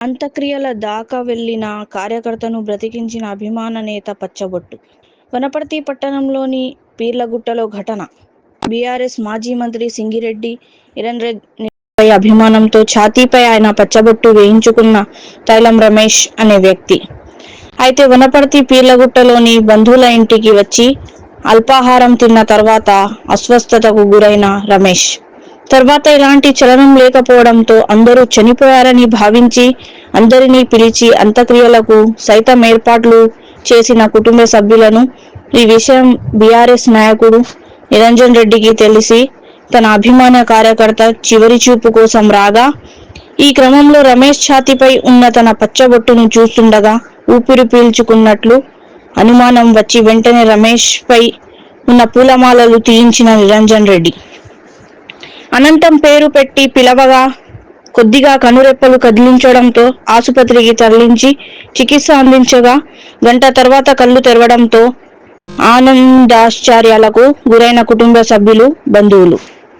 అంత్యక్రియల దాకా వెళ్లిన కార్యకర్తను బ్రతికించిన అభిమాన నేత పచ్చబొట్టు. వనపర్తి పట్టణంలోని పీర్లగుట్టలో ఘటన. బీఆర్ఎస్ మాజీ మంత్రి సింగిరెడ్డి నిరంజన్రెడ్డిపై అభిమానంతో ఛాతీపై ఆయన పచ్చబొట్టు వేయించుకున్న తైలం రమేష్ అనే వ్యక్తి. అయితే వనపర్తి పీర్లగుట్టలోని బంధువుల ఇంటికి వచ్చి అల్పాహారం తిన్న తర్వాత అస్వస్థతకు గురైన రమేష్ తర్వాత ఎలాంటి చలనం లేకపోవడంతో అందరూ చనిపోయారని భావించి అందరినీ పిలిచి అంత్యక్రియలకు సైతం ఏర్పాట్లు చేసిన కుటుంబ సభ్యులను ఈ విషయం బీఆర్ఎస్ నాయకుడు నిరంజన్ రెడ్డికి తెలిసి తన అభిమాన కార్యకర్త చివరి చూపు కోసం రాగా ఈ క్రమంలో రమేష్ ఛాతీపై ఉన్న తన పచ్చబొట్టును చూస్తుండగా ఊపిరి పీల్చుకున్నట్లు అనుమానం వచ్చి వెంటనే రమేష్ పై ఉన్న పూలమాలలు తీయించిన నిరంజన్ రెడ్డి అనంతం పేరు పెట్టి పిలవగా కొద్దిగా కనురెప్పలు కదిలించడంతో ఆసుపత్రికి తరలించి చికిత్స అందించగా గంట తర్వాత కళ్ళు తెరవడంతో ఆనందాశ్చర్యాలకు గురైన కుటుంబ సభ్యులు, బంధువులు.